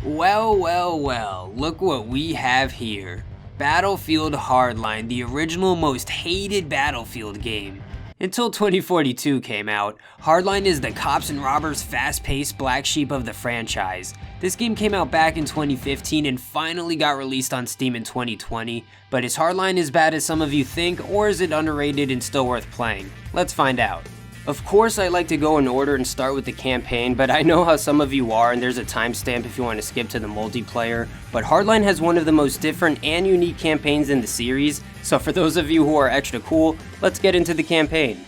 Well, look what we have here. Battlefield Hardline, the original most hated Battlefield game. Until 2042 came out, Hardline is the cops and robbers fast-paced black sheep of the franchise. This game came out back in 2015 and finally got released on Steam in 2020, but is Hardline as bad as some of you think, or is it underrated and still worth playing? Let's find out. Of course, I like to go in order and start with the campaign, but I know how some of you are and there's a timestamp if you want to skip to the multiplayer, but Hardline has one of the most different and unique campaigns in the series, so for those of you who are extra cool, let's get into the campaign.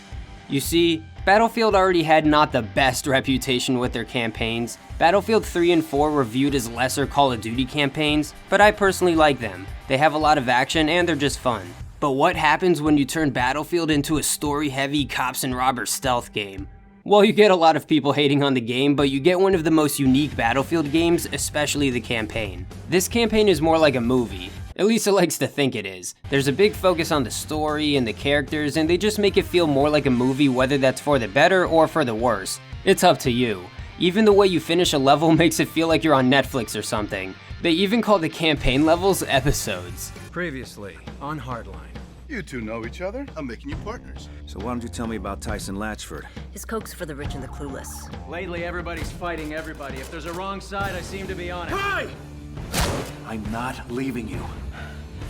You see, Battlefield already had not the best reputation with their campaigns. Battlefield 3 and 4 were viewed as lesser Call of Duty campaigns, but I personally like them. They have a lot of action and they're just fun. But what happens when you turn Battlefield into a story-heavy cops and robbers stealth game? Well, you get a lot of people hating on the game, but you get one of the most unique Battlefield games, especially the campaign. This campaign is more like a movie. At least it likes to think it is. There's a big focus on the story and the characters, and they just make it feel more like a movie, whether that's for the better or for the worse. It's up to you. Even the way you finish a level makes it feel like you're on Netflix or something. They even call the campaign levels episodes. Previously on Hardline. You two know each other? I'm making you partners. So why don't you tell me about Tyson Latchford? His coke's for the rich and the clueless. Lately, everybody's fighting everybody. If there's a wrong side, I seem to be on it. Hey! I'm not leaving you.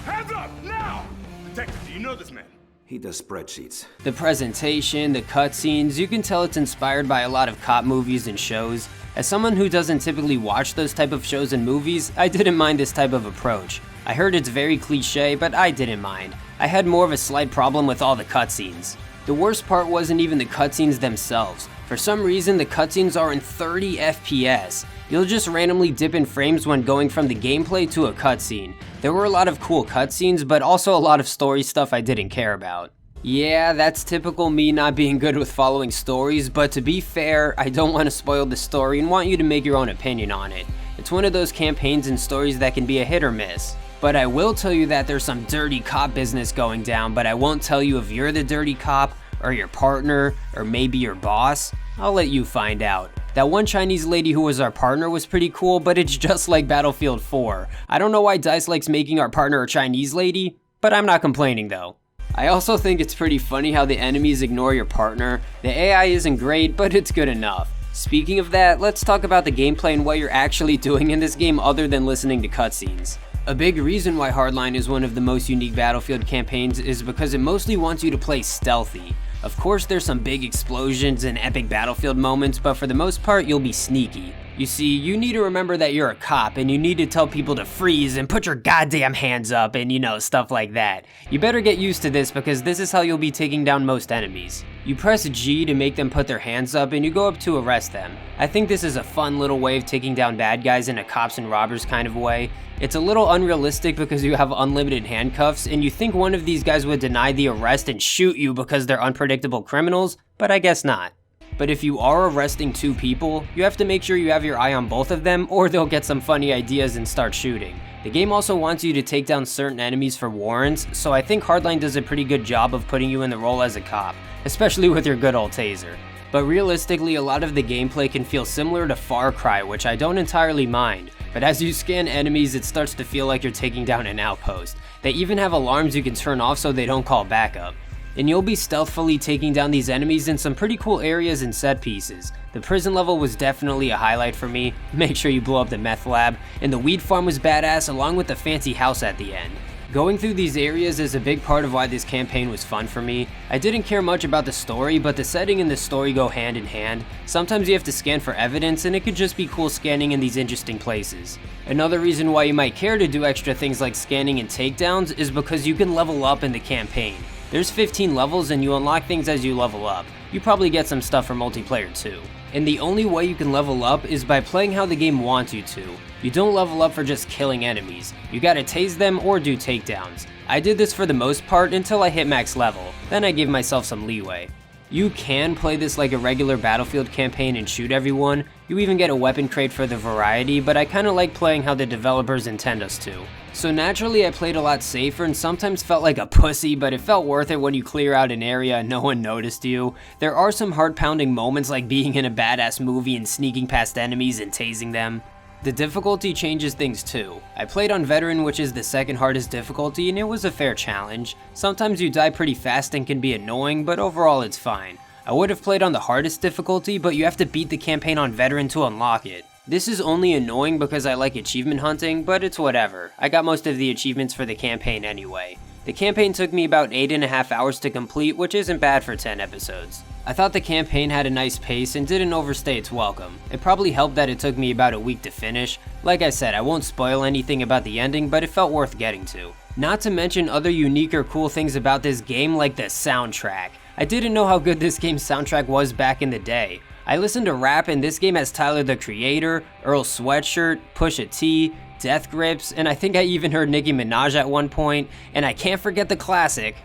Hands up, now! Detective, do you know this man? He does spreadsheets. The presentation, the cutscenes, you can tell it's inspired by a lot of cop movies and shows. As someone who doesn't typically watch those type of shows and movies, I didn't mind this type of approach. I heard it's very cliche, but I didn't mind. I had more of a slight problem with all the cutscenes. The worst part wasn't even the cutscenes themselves. For some reason, the cutscenes are in 30 FPS. You'll just randomly dip in frames when going from the gameplay to a cutscene. There were a lot of cool cutscenes, but also a lot of story stuff I didn't care about. Yeah, that's typical me not being good with following stories, but to be fair, I don't want to spoil the story and want you to make your own opinion on it. It's one of those campaigns and stories that can be a hit or miss. But I will tell you that there's some dirty cop business going down, but I won't tell you if you're the dirty cop, or your partner, or maybe your boss. I'll let you find out. That one Chinese lady who was our partner was pretty cool, but it's just like Battlefield 4. I don't know why DICE likes making our partner a Chinese lady, but I'm not complaining though. I also think it's pretty funny how the enemies ignore your partner. The AI isn't great, but it's good enough. Speaking of that, let's talk about the gameplay and what you're actually doing in this game other than listening to cutscenes. A big reason why Hardline is one of the most unique Battlefield campaigns is because it mostly wants you to play stealthy. Of course, there's some big explosions and epic Battlefield moments, but for the most part, you'll be sneaky. You see, you need to remember that you're a cop and you need to tell people to freeze and put your goddamn hands up and stuff like that. You better get used to this because this is how you'll be taking down most enemies. You press G to make them put their hands up and you go up to arrest them. I think this is a fun little way of taking down bad guys in a cops and robbers kind of way. It's a little unrealistic because you have unlimited handcuffs and you think one of these guys would deny the arrest and shoot you because they're unpredictable criminals, but I guess not. But if you are arresting two people, you have to make sure you have your eye on both of them or they'll get some funny ideas and start shooting. The game also wants you to take down certain enemies for warrants, so I think Hardline does a pretty good job of putting you in the role as a cop, especially with your good old taser. But realistically, a lot of the gameplay can feel similar to Far Cry, which I don't entirely mind. But as you scan enemies, it starts to feel like you're taking down an outpost. They even have alarms you can turn off so they don't call backup. And you'll be stealthily taking down these enemies in some pretty cool areas and set pieces. The prison level was definitely a highlight for me. Make sure you blow up the meth lab. And the weed farm was badass along with the fancy house at the end. Going through these areas is a big part of why this campaign was fun for me. I didn't care much about the story, but the setting and the story go hand in hand. Sometimes you have to scan for evidence and it could just be cool scanning in these interesting places. Another reason why you might care to do extra things like scanning and takedowns is because you can level up in the campaign. There's 15 levels and you unlock things as you level up. You probably get some stuff for multiplayer too. And the only way you can level up is by playing how the game wants you to. You don't level up for just killing enemies. You gotta tase them or do takedowns. I did this for the most part until I hit max level, then I gave myself some leeway. You can play this like a regular Battlefield campaign and shoot everyone. You even get a weapon crate for the variety, but I kinda like playing how the developers intend us to. So naturally I played a lot safer and sometimes felt like a pussy, but it felt worth it when you clear out an area and no one noticed you. There are some heart-pounding moments like being in a badass movie and sneaking past enemies and tasing them. The difficulty changes things too. I played on Veteran, which is the second hardest difficulty, and it was a fair challenge. Sometimes you die pretty fast and can be annoying, but overall it's fine. I would have played on the hardest difficulty, but you have to beat the campaign on Veteran to unlock it. This is only annoying because I like achievement hunting, but it's whatever. I got most of the achievements for the campaign anyway. The campaign took me about 8.5 hours to complete, which isn't bad for 10 episodes. I thought the campaign had a nice pace and didn't overstay its welcome. It probably helped that it took me about a week to finish. Like I said, I won't spoil anything about the ending, but it felt worth getting to. Not to mention other unique or cool things about this game, like the soundtrack. I didn't know how good this game's soundtrack was back in the day. I listened to rap, and this game has Tyler the Creator, Earl Sweatshirt, Pusha T, Death Grips, and I think I even heard Nicki Minaj at one point, and I can't forget the classic.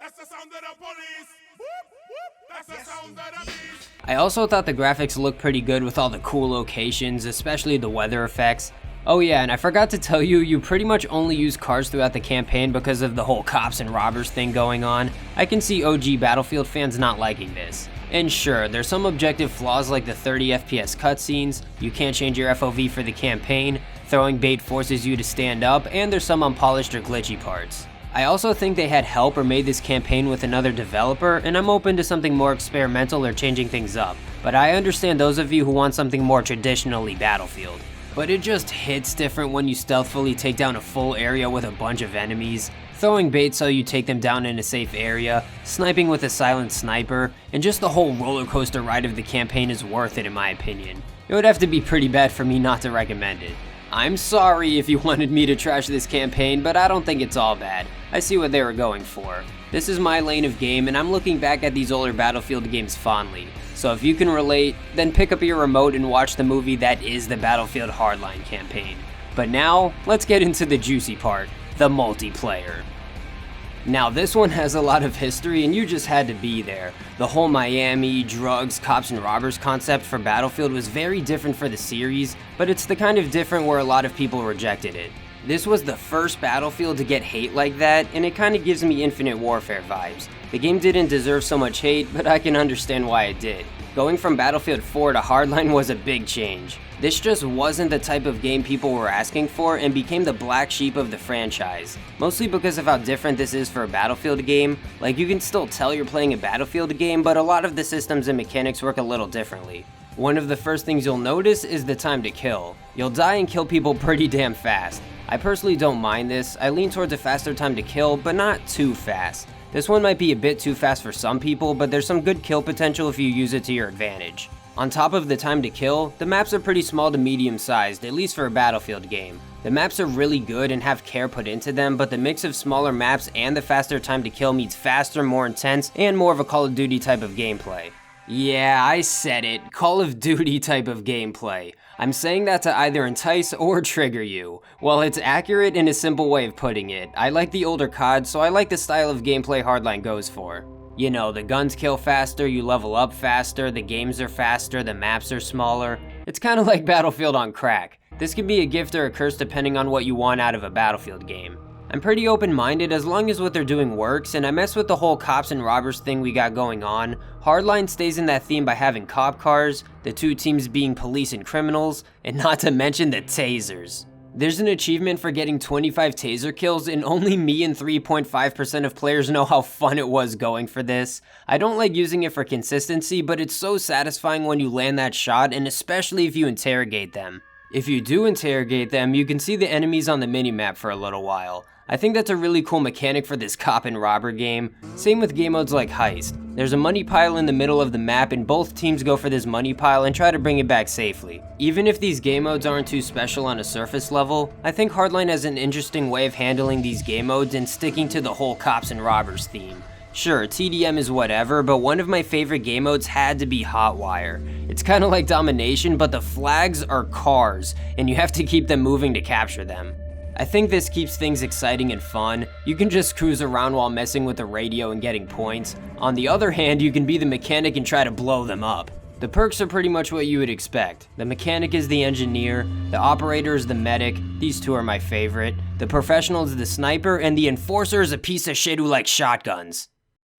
That's the sound of the police. That's the sound of the beast. I also thought the graphics looked pretty good with all the cool locations, especially the weather effects. Oh yeah, and I forgot to tell you, you pretty much only use cars throughout the campaign because of the whole cops and robbers thing going on. I can see OG Battlefield fans not liking this. And sure, there's some objective flaws like the 30 FPS cutscenes, you can't change your FOV for the campaign, throwing bait forces you to stand up, and there's some unpolished or glitchy parts. I also think they had help or made this campaign with another developer, and I'm open to something more experimental or changing things up, but I understand those of you who want something more traditionally Battlefield. But it just hits different when you stealthily take down a full area with a bunch of enemies, throwing bait so you take them down in a safe area, sniping with a silent sniper, and just the whole roller coaster ride of the campaign is worth it in my opinion. It would have to be pretty bad for me not to recommend it. I'm sorry if you wanted me to trash this campaign, but I don't think it's all bad. I see what they were going for. This is my lane of game, and I'm looking back at these older Battlefield games fondly. So if you can relate, then pick up your remote and watch the movie that is the Battlefield Hardline campaign. But now, let's get into the juicy part, the multiplayer. Now this one has a lot of history and you just had to be there. The whole Miami, drugs, cops and robbers concept for Battlefield was very different for the series, but it's the kind of different where a lot of people rejected it. This was the first Battlefield to get hate like that, and it kinda gives me Infinite Warfare vibes. The game didn't deserve so much hate, but I can understand why it did. Going from Battlefield 4 to Hardline was a big change. This just wasn't the type of game people were asking for and became the black sheep of the franchise. Mostly because of how different this is for a Battlefield game. Like, you can still tell you're playing a Battlefield game, but a lot of the systems and mechanics work a little differently. One of the first things you'll notice is the time to kill. You'll die and kill people pretty damn fast. I personally don't mind this. I lean towards a faster time to kill, but not too fast. This one might be a bit too fast for some people, but there's some good kill potential if you use it to your advantage. On top of the time to kill, the maps are pretty small to medium sized, at least for a Battlefield game. The maps are really good and have care put into them, but the mix of smaller maps and the faster time to kill means faster, more intense, and more of a Call of Duty type of gameplay. Yeah, I said it, Call of Duty type of gameplay. I'm saying that to either entice or trigger you. Well, it's accurate in a simple way of putting it. I like the older COD, so I like the style of gameplay Hardline goes for. You know, the guns kill faster, you level up faster, the games are faster, the maps are smaller. It's kind of like Battlefield on crack. This can be a gift or a curse depending on what you want out of a Battlefield game. I'm pretty open-minded as long as what they're doing works, and I mess with the whole cops and robbers thing we got going on. Hardline stays in that theme by having cop cars, the two teams being police and criminals, and not to mention the tasers. There's an achievement for getting 25 taser kills, and only me and 3.5% of players know how fun it was going for this. I don't like using it for consistency, but it's so satisfying when you land that shot, and especially if you interrogate them. If you do interrogate them, you can see the enemies on the minimap for a little while. I think that's a really cool mechanic for this cop and robber game. Same with game modes like Heist. There's a money pile in the middle of the map and both teams go for this money pile and try to bring it back safely. Even if these game modes aren't too special on a surface level, I think Hardline has an interesting way of handling these game modes and sticking to the whole cops and robbers theme. Sure, TDM is whatever, but one of my favorite game modes had to be Hotwire. It's kinda like Domination, but the flags are cars, and you have to keep them moving to capture them. I think this keeps things exciting and fun. You can just cruise around while messing with the radio and getting points. On the other hand, you can be the mechanic and try to blow them up. The perks are pretty much what you would expect. The mechanic is the engineer, the operator is the medic, these two are my favorite, the professional is the sniper, and the enforcer is a piece of shit who likes shotguns.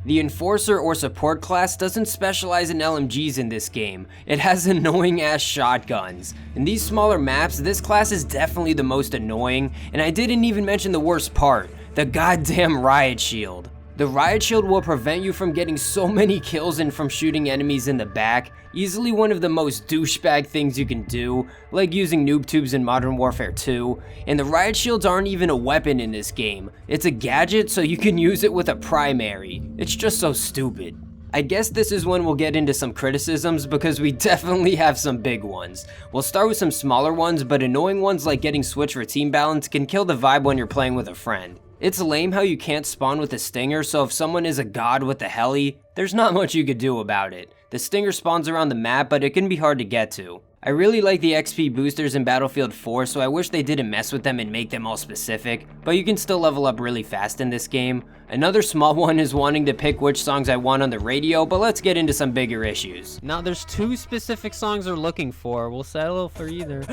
The Enforcer or Support class doesn't specialize in LMGs in this game, it has annoying ass shotguns. In these smaller maps, this class is definitely the most annoying, and I didn't even mention the worst part, the goddamn riot shield. The riot shield will prevent you from getting so many kills and from shooting enemies in the back, easily one of the most douchebag things you can do, like using noob tubes in Modern Warfare 2, and the riot shields aren't even a weapon in this game, it's a gadget so you can use it with a primary. It's just so stupid. I guess this is when we'll get into some criticisms because we definitely have some big ones. We'll start with some smaller ones, but annoying ones like getting switched for team balance can kill the vibe when you're playing with a friend. It's lame how you can't spawn with a stinger, so if someone is a god with a heli, there's not much you could do about it. The stinger spawns around the map, but it can be hard to get to. I really like the XP boosters in Battlefield 4, so I wish they didn't mess with them and make them all specific, but you can still level up really fast in this game. Another small one is wanting to pick which songs I want on the radio, but let's get into some bigger issues. Now there's 2 specific songs we're looking for. We'll settle for either.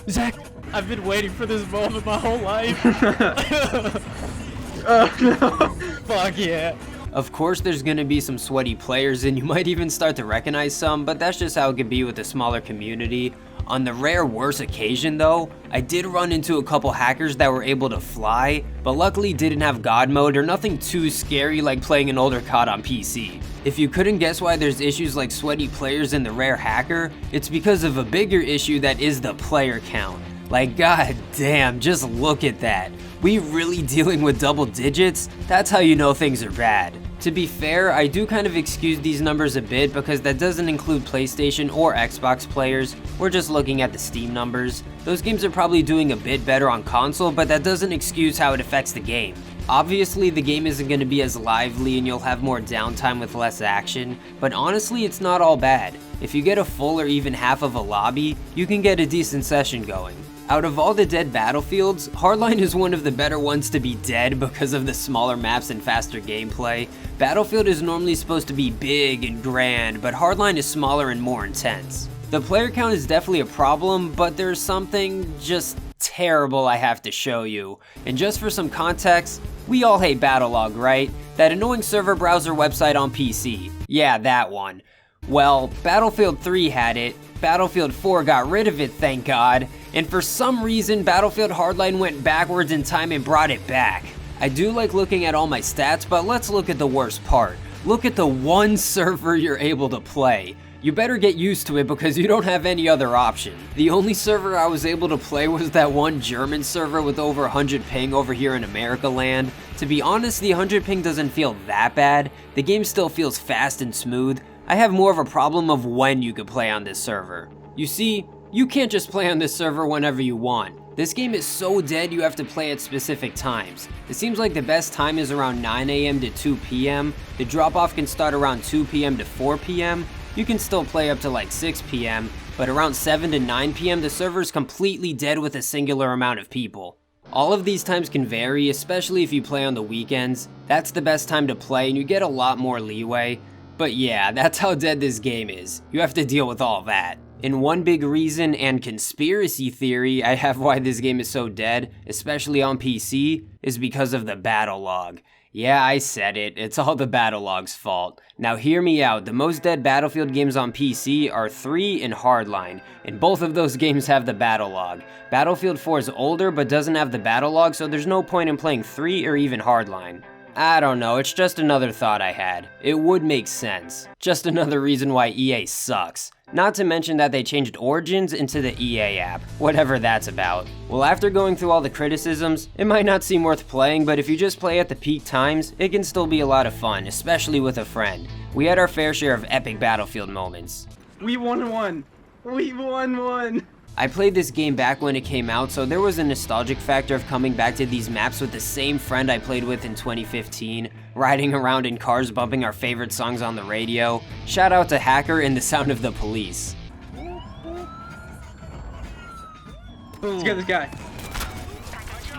Zach, I've been waiting for this moment my whole life. Oh no. Fuck yeah. Of course there's gonna be some sweaty players and you might even start to recognize some, but that's just how it could be with a smaller community. On the rare worse occasion though, I did run into a couple hackers that were able to fly, but luckily didn't have God mode or nothing too scary like playing an older COD on PC. If you couldn't guess why there's issues like sweaty players and the rare hacker, it's because of a bigger issue that is the player count. Like god damn, just look at that. We really dealing with double digits? That's how you know things are bad. To be fair, I do kind of excuse these numbers a bit because that doesn't include PlayStation or Xbox players, we're just looking at the Steam numbers. Those games are probably doing a bit better on console, but that doesn't excuse how it affects the game. Obviously, the game isn't going to be as lively and you'll have more downtime with less action, but honestly, it's not all bad. If you get a full or even half of a lobby, you can get a decent session going. Out of all the dead battlefields, Hardline is one of the better ones to be dead because of the smaller maps and faster gameplay. Battlefield is normally supposed to be big and grand, but Hardline is smaller and more intense. The player count is definitely a problem, but there's something just terrible I have to show you. And just for some context, we all hate Battlelog, right? That annoying server browser website on PC. Yeah, that one. Well, Battlefield 3 had it, Battlefield 4 got rid of it, thank God, and for some reason Battlefield Hardline went backwards in time and brought it back. I do like looking at all my stats, but let's look at the worst part. Look at the one server you're able to play. You better get used to it because you don't have any other option. The only server I was able to play was that one German server with over 100 ping over here in America land. To be honest, the 100 ping doesn't feel that bad. The game still feels fast and smooth. I have more of a problem of when you could play on this server. You see, you can't just play on this server whenever you want. This game is so dead you have to play at specific times. It seems like the best time is around 9 AM to 2 PM. The drop off can start around 2 PM to 4 PM. You can still play up to like 6 PM, but around 7 to 9 PM the server is completely dead with a singular amount of people. All of these times can vary, especially if you play on the weekends. That's the best time to play and you get a lot more leeway. But yeah, that's how dead this game is. You have to deal with all that. And one big reason and conspiracy theory I have why this game is so dead, especially on PC, is because of the battle log. Yeah, I said it, it's all the battle log's fault. Now hear me out, the most dead Battlefield games on PC are 3 and Hardline, and both of those games have the battle log. Battlefield 4 is older but doesn't have the battle log, so there's no point in playing 3 or even Hardline. I don't know, it's just another thought I had. It would make sense. Just another reason why EA sucks. Not to mention that they changed Origins into the EA app, whatever that's about. Well, after going through all the criticisms, it might not seem worth playing, but if you just play at the peak times, it can still be a lot of fun, especially with a friend. We had our fair share of epic Battlefield moments. We won one. We won one. I played this game back when it came out, so there was a nostalgic factor of coming back to these maps with the same friend I played with in 2015, riding around in cars bumping our favorite songs on the radio. Shout out to Hacker and the Sound of the Police. Let's get this guy.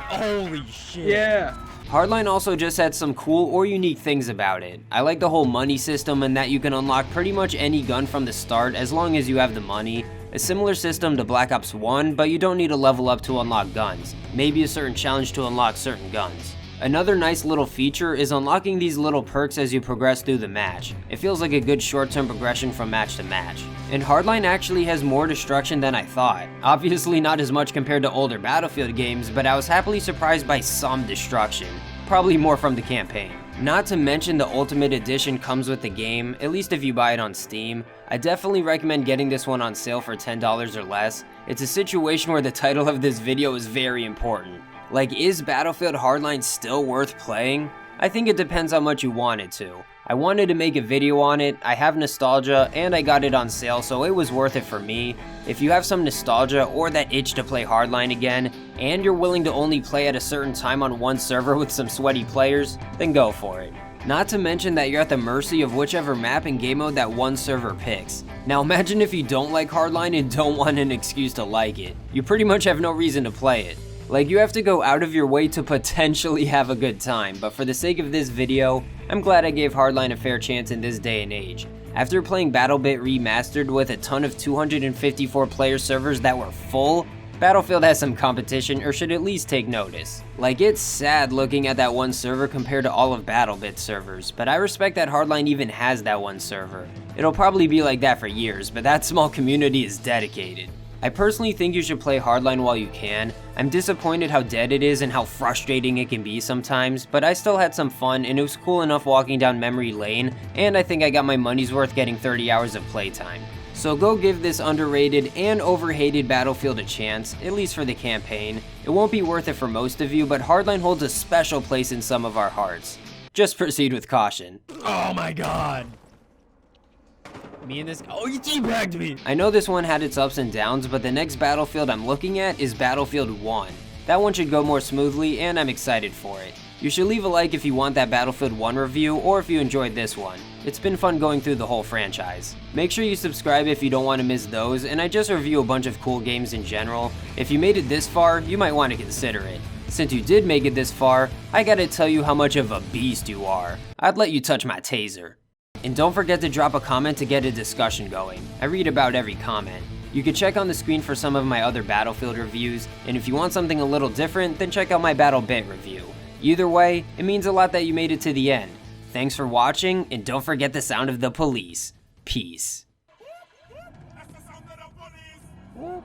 Holy shit. Yeah. Hardline also just had some cool or unique things about it. I like the whole money system and that you can unlock pretty much any gun from the start as long as you have the money. A similar system to Black Ops 1, but you don't need to level up to unlock guns. Maybe a certain challenge to unlock certain guns. Another nice little feature is unlocking these little perks as you progress through the match. It feels like a good short-term progression from match to match. And Hardline actually has more destruction than I thought. Obviously not as much compared to older Battlefield games, but I was happily surprised by some destruction. Probably more from the campaign. Not to mention the Ultimate Edition comes with the game, at least if you buy it on Steam. I definitely recommend getting this one on sale for $10 or less. It's a situation where the title of this video is very important. Like, is Battlefield Hardline still worth playing? I think it depends how much you want it to. I wanted to make a video on it, I have nostalgia, and I got it on sale, so it was worth it for me. If you have some nostalgia or that itch to play Hardline again, and you're willing to only play at a certain time on one server with some sweaty players, then go for it. Not to mention that you're at the mercy of whichever map and game mode that one server picks. Now imagine if you don't like Hardline and don't want an excuse to like it. You pretty much have no reason to play it. Like, you have to go out of your way to potentially have a good time, but for the sake of this video, I'm glad I gave Hardline a fair chance in this day and age. After playing BattleBit Remastered with a ton of 254 player servers that were full, Battlefield has some competition or should at least take notice. Like, it's sad looking at that one server compared to all of BattleBit's servers, but I respect that Hardline even has that one server. It'll probably be like that for years, but that small community is dedicated. I personally think you should play Hardline while you can. I'm disappointed how dead it is and how frustrating it can be sometimes, but I still had some fun and it was cool enough walking down memory lane, and I think I got my money's worth getting 30 hours of playtime. So go give this underrated and overhated Battlefield a chance, at least for the campaign. It won't be worth it for most of you, but Hardline holds a special place in some of our hearts. Just proceed with caution. Oh my god. Me and this. Oh, you teabagged me. I know this one had its ups and downs, but the next Battlefield I'm looking at is Battlefield 1. That one should go more smoothly, and I'm excited for it. You should leave a like if you want that Battlefield 1 review, or if you enjoyed this one. It's been fun going through the whole franchise. Make sure you subscribe if you don't want to miss those, and I just review a bunch of cool games in general. If you made it this far, you might want to consider it. Since you did make it this far, I gotta tell you how much of a beast you are. I'd let you touch my taser. And don't forget to drop a comment to get a discussion going. I read about every comment. You can check on the screen for some of my other Battlefield reviews, and if you want something a little different, then check out my BattleBit review. Either way, it means a lot that you made it to the end. Thanks for watching, and don't forget the sound of the police. Peace. That's the sound of the police.